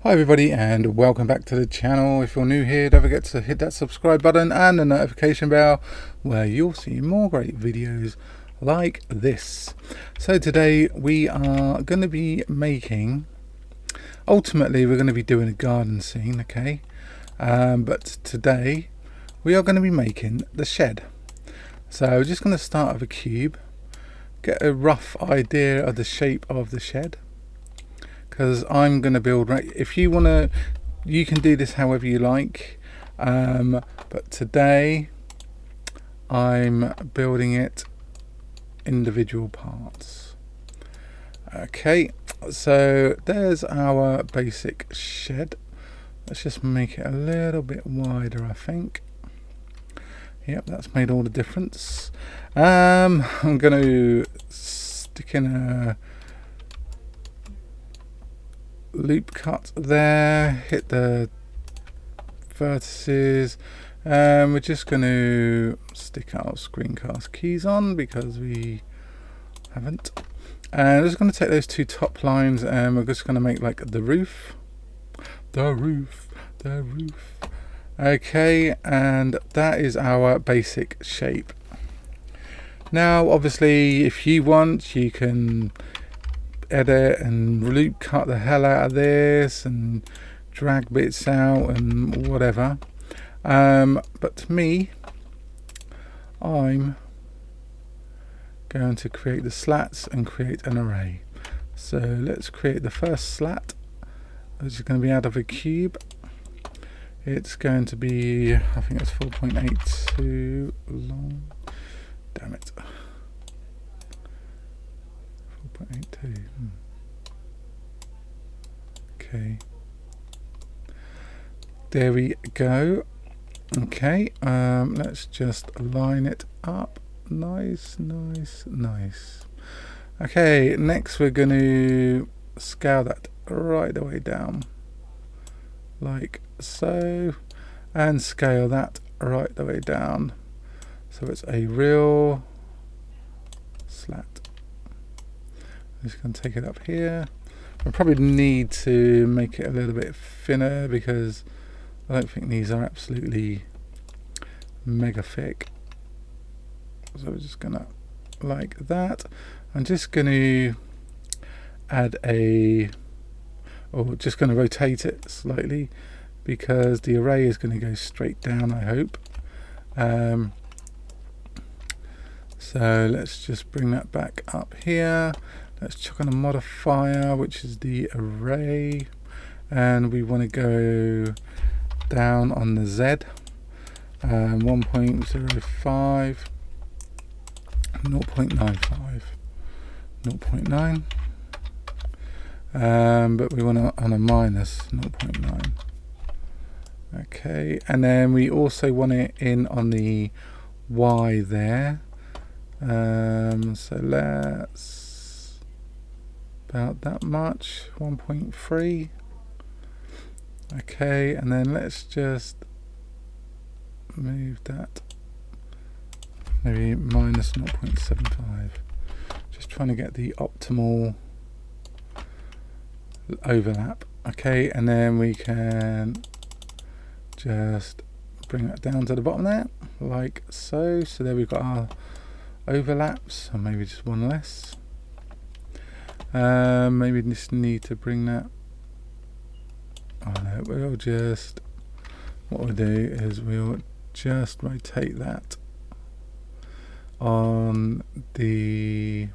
Hi everybody and welcome back to the channel. If you're new here, don't forget to hit that subscribe button and the notification bell where you'll see more great videos like this. So today we are going to be making, ultimately we're going to be doing a garden scene, okay? But today we are going to be making the shed. So we're just going to start with a cube, get a rough idea of the shape of the shed. Because I'm going to build, if you want to, you can do this however you like, but today I'm building it individual parts. Okay, so there's our basic shed. Let's just make it a little bit wider, I think. Yep, that's made all the difference. I'm going to stick in a loop cut there, hit the vertices, and we're just going to stick our screencast keys on because we haven't, and I'm just going to take those two top lines and we're just going to make like the roof. Okay, and that is our basic shape. Now obviously if you want, you can edit and loop cut the hell out of this and drag bits out and whatever, but to me, I'm going to create the slats and create an array. So let's create the first slat, which is going to be out of a cube. It's going to be, I think it's 4.82 long. Damn it. 4.82. Okay, there we go. Okay, let's just line it up. Nice. Okay, next we're going to scale that right the way down like so, and scale that right the way down so it's a real slat. I'm just going to take it up here. I probably need to make it a little bit thinner because I don't think these are absolutely mega thick. So we're just going to, like that. I'm just going to add just going to rotate it slightly because the array is going to go straight down, I hope. So let's just bring that back up here. Let's chuck on a modifier, which is the array, and we want to go down on the Z, 1.05, 0.95, 0.9, but we want to on a minus 0.9. Okay, and then we also want it in on the Y there. So let's about that much, 1.3. Okay, and then let's just move that maybe minus 0.75. Just trying to get the optimal overlap. Okay, and then we can just bring that down to the bottom there like so. So there we've got our overlaps, or maybe just one less. Maybe just need to bring that. Oh no, we'll just, what we'll do is we'll just rotate that on the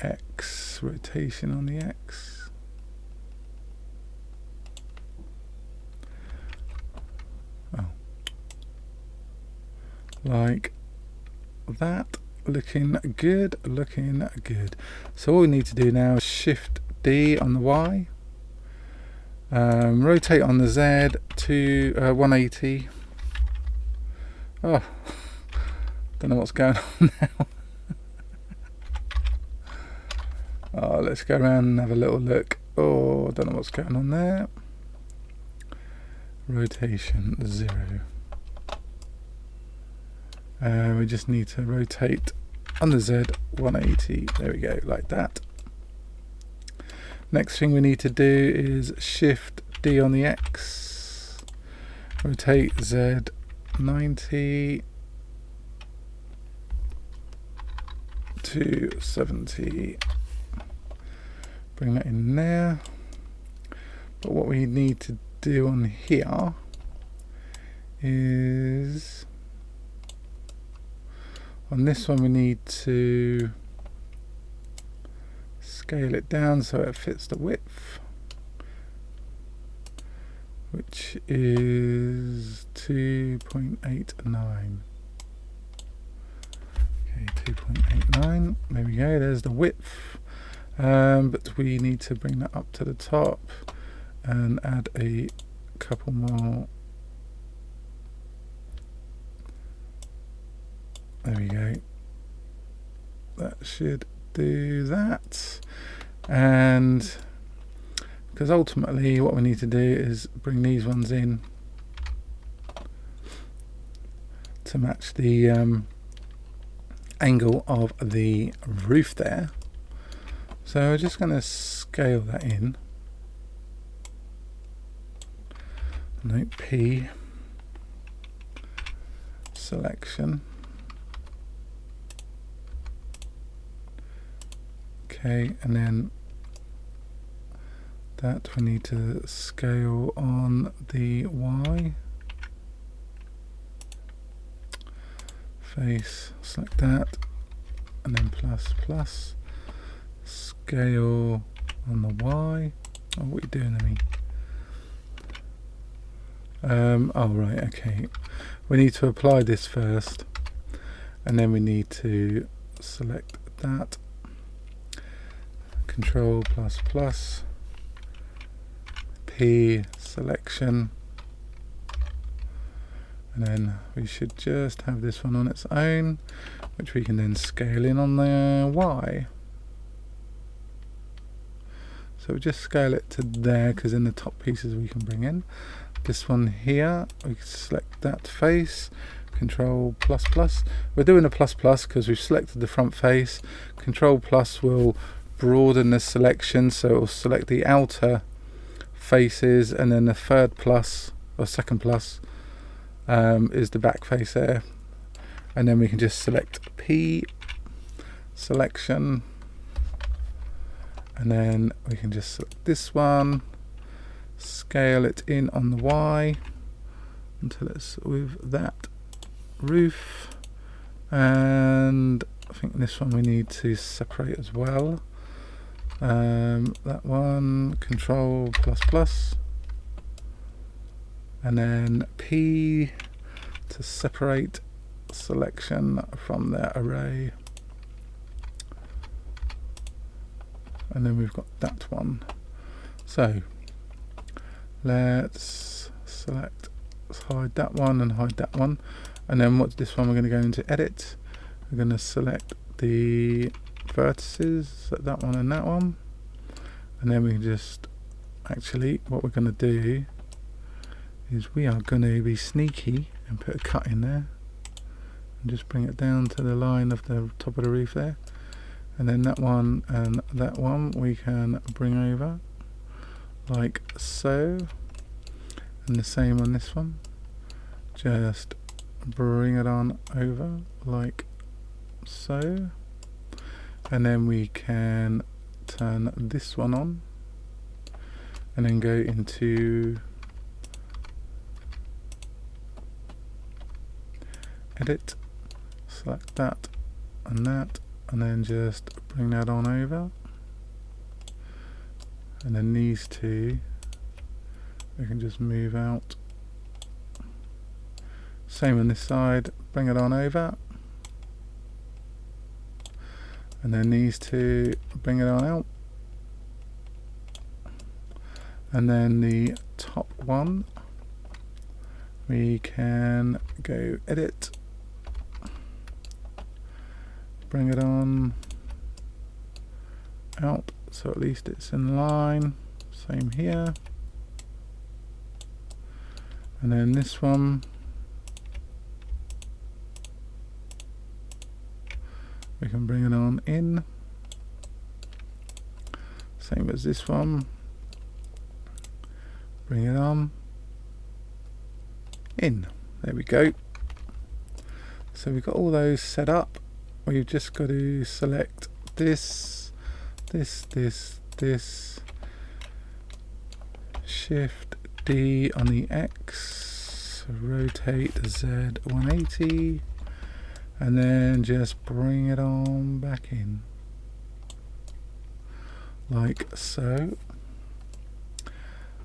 X, rotation on the X. Oh, like that. Looking good. So all we need to do now is Shift D on the Y, rotate on the Z to 180. Oh, don't know what's going on now. Oh, let's go around and have a little look. Oh, don't know what's going on there. Rotation 0. We just need to rotate on the Z 180. There we go, like that. Next thing we need to do is Shift D on the X, rotate Z 90 to 70, bring that in there. But what we need to do on here is, on this one we need to scale it down so it fits the width, which is 2.89. Okay, 2.89. There we go. There's the width. But we need to bring that up to the top and add a couple more. There we go. That should do that. And because ultimately what we need to do is bring these ones in to match the angle of the roof there. So we're just going to scale that in. Note P, selection. Okay, and then that we need to scale on the Y. Face, select that, and then plus, scale on the Y. Oh, what are you doing to me? Oh right, okay. We need to apply this first, and then we need to select that. Control plus, P, selection, and then we should just have this one on its own, which we can then scale in on the Y. So we just scale it to there, because in the top pieces we can bring in. This one here, we select that face, Control plus. We're doing a plus because we've selected the front face. Control plus will broaden the selection, so it will select the outer faces, and then the third plus or second plus is the back face there. And then we can just select P, selection, and then we can just select this one, scale it in on the Y until it's with that roof, and I think this one we need to separate as well. That one, Control plus, and then P to separate selection from the array, and then we've got that one. So let's select, let's hide that one and hide that one, and then what's this one? We're going to go into edit, we're going to select the vertices, that one and that one, and then we can just, actually what we're going to do is we are going to be sneaky and put a cut in there and just bring it down to the line of the top of the roof there, and then that one and that one we can bring over like so, and the same on this one, just bring it on over like so, and then we can turn this one on and then go into edit, select that, and then just bring that on over, and then these two we can just move out. Same on this side, bring it on over, and then these two bring it on out, and then the top one we can go edit, bring it on out so at least it's in line. Same here, and then this one we can bring it on in, Same as this one. Bring it on. In. There we go. So we've got all those set up. We've just got to select this, this. Shift D on the X. Rotate Z 180. And then just bring it on back in. Like so.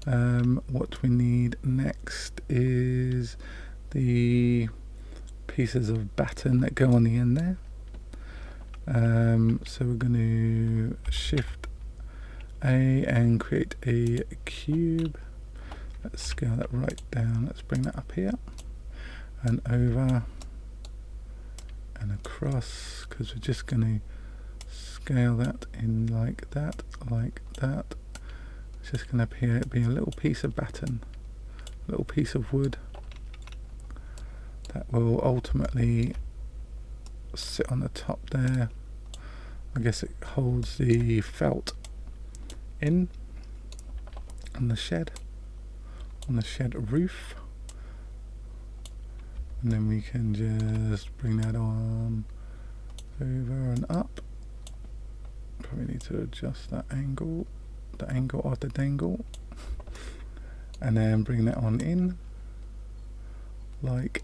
What we need next is the pieces of batten that go on the end there. So we're going to Shift A and create a cube. Let's scale that right down. Let's bring that up here and over and across, because we're just going to scale that in like that, like that. It's just going to be a little piece of batten, a little piece of wood that will ultimately sit on the top there. I guess it holds the felt in on the shed roof, and then we can just bring that on over and up. Probably need to adjust that angle, the angle of the dangle, and then bring that on in like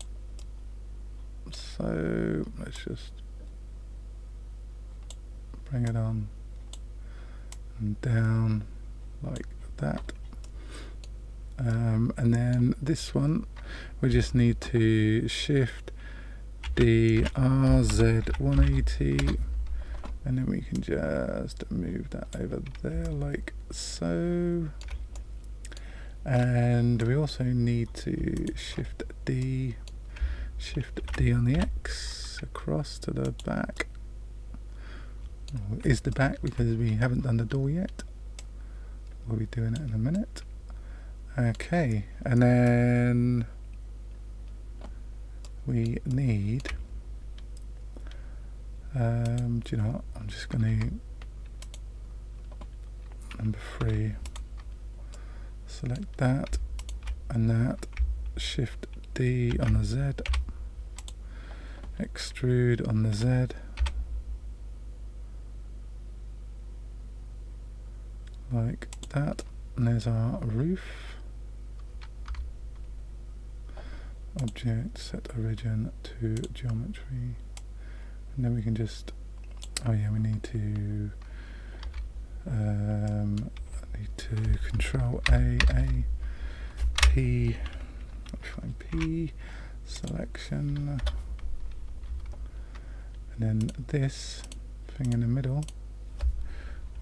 so. Let's just bring it on and down like that. And then this one we just need to Shift D R Z 180, and then we can just move that over there like so. And we also need to Shift D on the X across to the back. Is the back, because we haven't done the door yet. We'll be doing it in a minute. Okay, and then we need do you know what? I'm just gonna number 3, select that and that, Shift D on the Z, extrude on the Z, like that, and there's our roof. Object, set origin to geometry, and then we can just, oh yeah, we need to Control A, P, find P, selection, and then this thing in the middle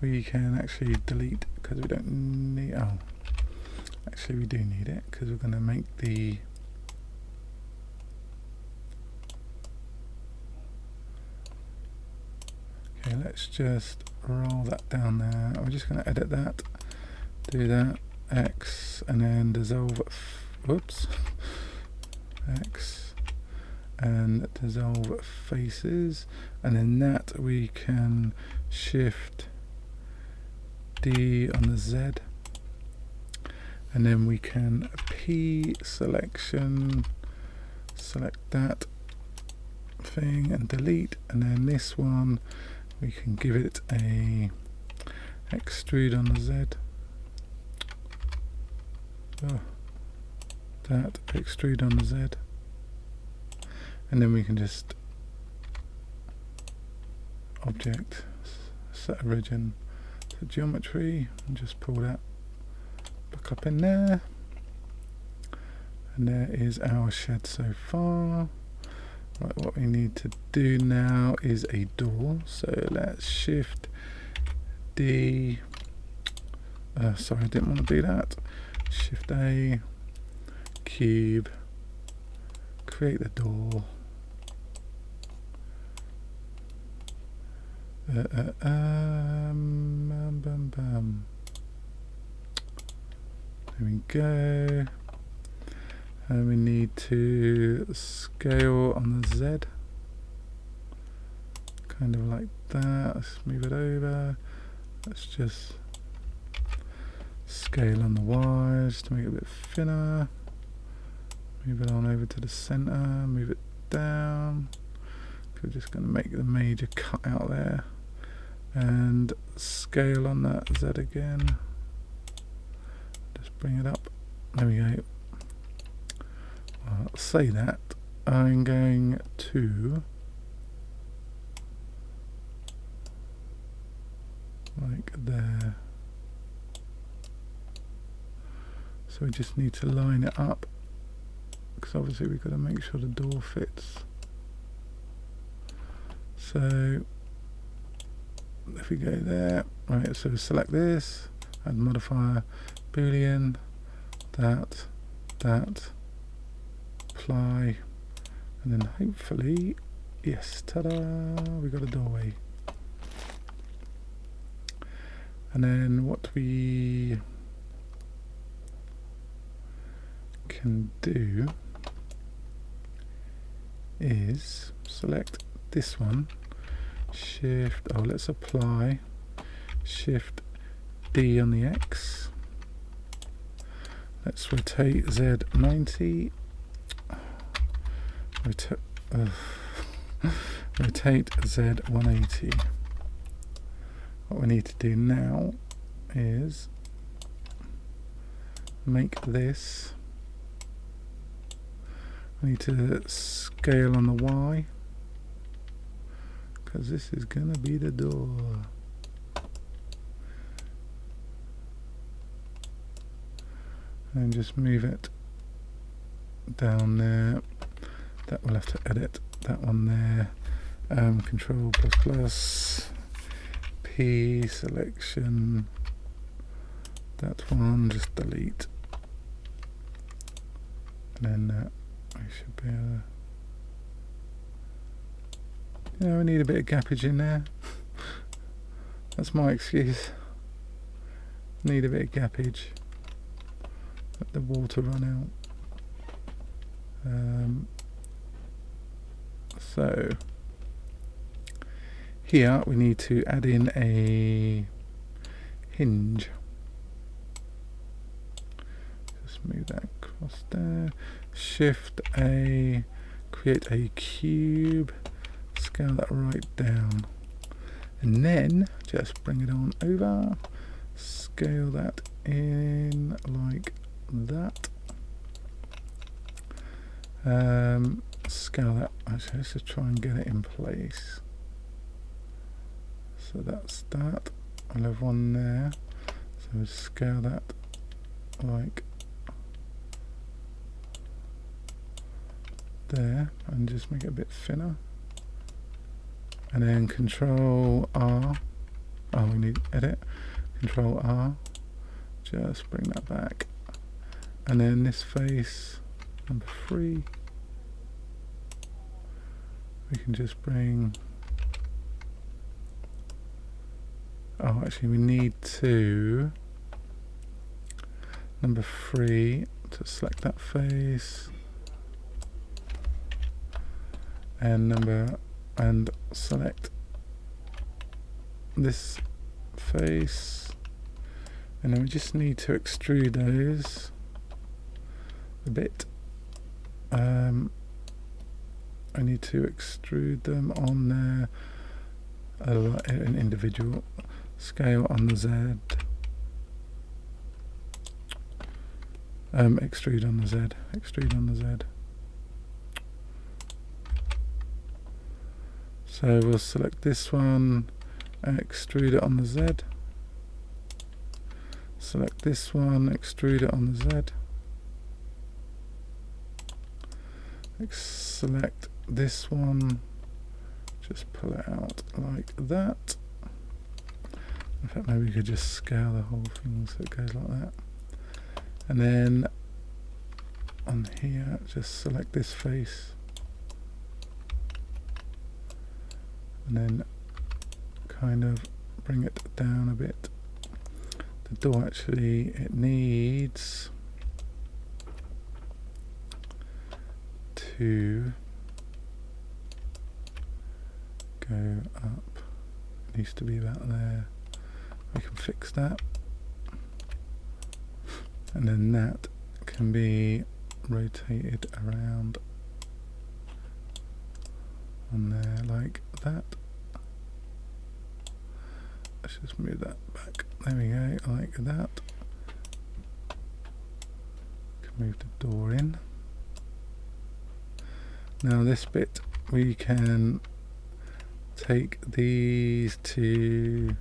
we can actually delete, because we don't need, oh, actually we do need it, because we're going to make the okay, let's just roll that down there. We're just going to edit that, do that, X, and then dissolve, whoops, X, and dissolve faces, and then that we can Shift D on the Z, and then we can P selection, select that thing and delete, and then this one we can give it a extrude on the Z, that, extrude on the Z, and then we can just object, set origin to geometry, and just pull that back up in there, and there is our shed so far. Right, what we need to do now is a door, so let's Shift D, sorry, I didn't want to do that, Shift A, cube, create the door, there we go. And we need to scale on the Z, kind of like that. Let's move it over. Let's just Scale on the wires to make it a bit thinner. Move it on over to the center, move it down. We're just going to make the major cut out there. And scale on that Z again. Just bring it up. There we go. I'll say that. I'm going to like there. So we just need to line it up, because obviously we've got to make sure the door fits. So if we go there, right, so select this, add modifier, boolean, that, apply, and then hopefully, yes, ta-da, we got a doorway. And then what we can do is select this one, shift, let's apply, shift D on the X, let's rotate Z 90, rotate Z 180. What we need to do now is make this, we need to scale on the Y, because this is going to be the door. And just move it down there. That we'll have to edit that one there. Control plus P selection. That one just delete. And then we should be able to, we need a bit of gappage in there. That's my excuse. Need a bit of gappage. Let the water run out. So here we need to add in a hinge. Just move that across there. Shift A, create a cube, scale that right down, and then just bring it on over, scale that in like that. Scale that, actually let's just try and get it in place. So that's that. I'll have one there. So we'll scale that like there and just make it a bit thinner. And then Control R. Oh, we need edit. Control R. Just bring that back. And then this face, number 3. We can just bring. Oh, actually, we need to. Number 3 to select that face. And select this face, and then we just need to extrude those a bit. I need to extrude them on there, an individual scale on the Z. Extrude on the Z. Extrude on the Z. So we'll select this one, extrude it on the Z. Select this one, extrude it on the Z. Select this one, just pull it out like that. In fact, maybe we could just scale the whole thing so it goes like that. And then on here, just select this face. And then kind of bring it down a bit. The door, actually, it needs to go up. It needs to be about there. We can fix that. and then that can be rotated around on there like that. Let's just move that back. There we go, like that. Can move the door in. Now this bit we can take these two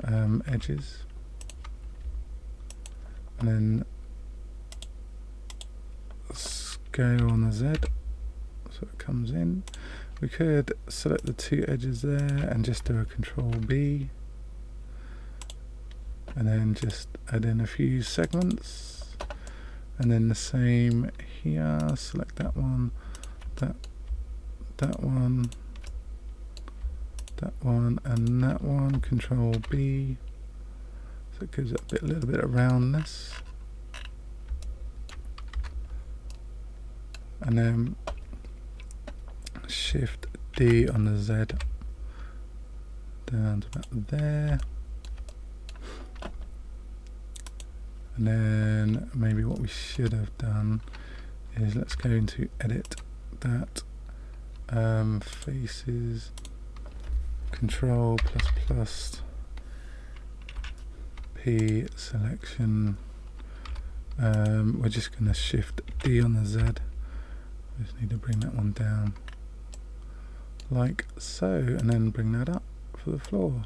edges and then scale on the Z so it comes in. We could select the two edges there and just do a Control B and then just add in a few segments, and then the same here, select that one, that one, that one and that one, Control B, so it gives it a little bit of roundness, and then Shift D on the Z down to about there, and then maybe what we should have done is let's go into edit that, faces, Control ++ P selection, we're just going to Shift D on the Z, just need to bring that one down like so, and then bring that up for the floor.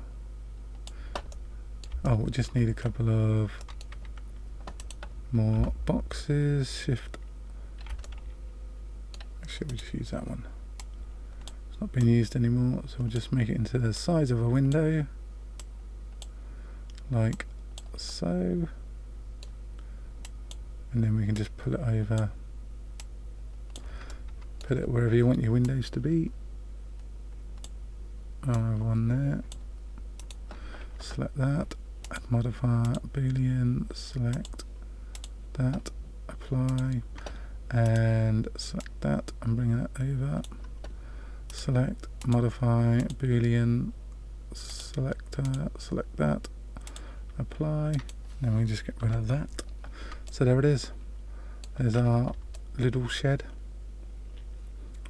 Oh, we just need a couple of more boxes. Shift, actually we just use that one, it's not being used anymore, so we'll just make it into the size of a window like so, and then we can just pull it over, put it wherever you want your windows to be. One there, select that, add modifier, boolean, select that, apply, and select that and bring that over, select, modify, boolean, selector, select that, apply, then we just get rid of that. So there it is, there's our little shed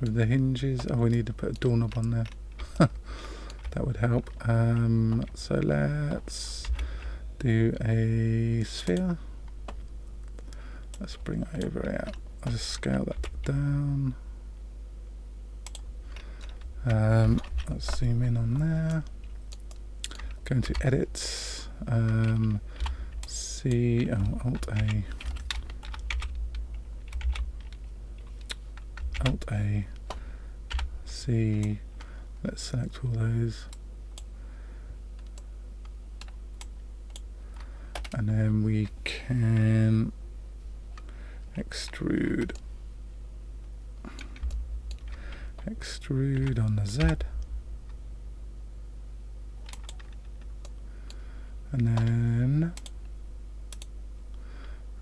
with the hinges. Oh, we need to put a doorknob on there. That would help. So let's do a sphere. Let's bring it over here. I'll just scale that down. Let's zoom in on there. Go into edit. C, Alt A. Alt A. C. Let's select all those, and then we can extrude on the Z, and then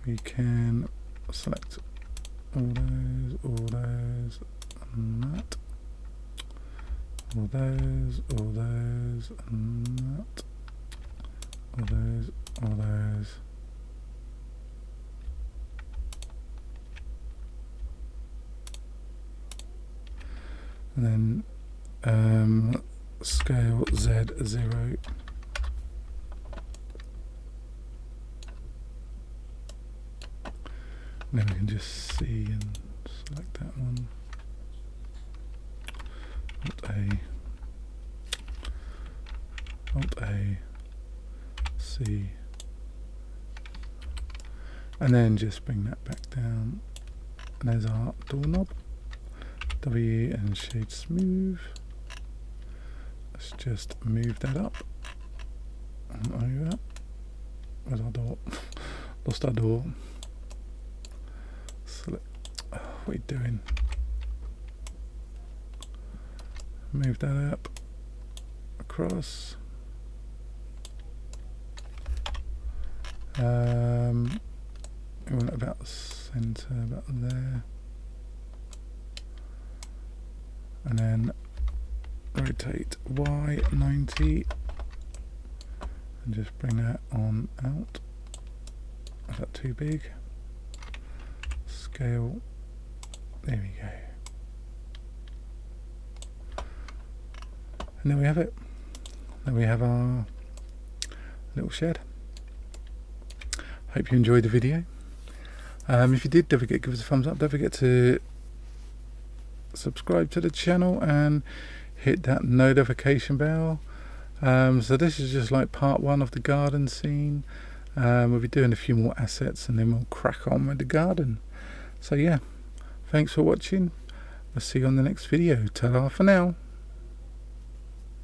we can select all those, and that. All those, and that, all those. And then scale Z0. And then we can just see and select that one. Alt A, C, and then just bring that back down. And there's our doorknob, W and shade smooth. Let's just move that up and over. Where's our door? Lost our door. Select. Oh, what are you doing? Move that up, across. We want it about the centre, about there, and then rotate Y 90 and just bring that on out Is that too big? Scale. There we go. And there we have it. There we have our little shed. Hope you enjoyed the video. If you did, don't forget to give us a thumbs up. Don't forget to subscribe to the channel and hit that notification bell. So this is just like part 1 of the garden scene. We'll be doing a few more assets and then we'll crack on with the garden. So yeah, thanks for watching. I'll see you on the next video. Ta-ra for now.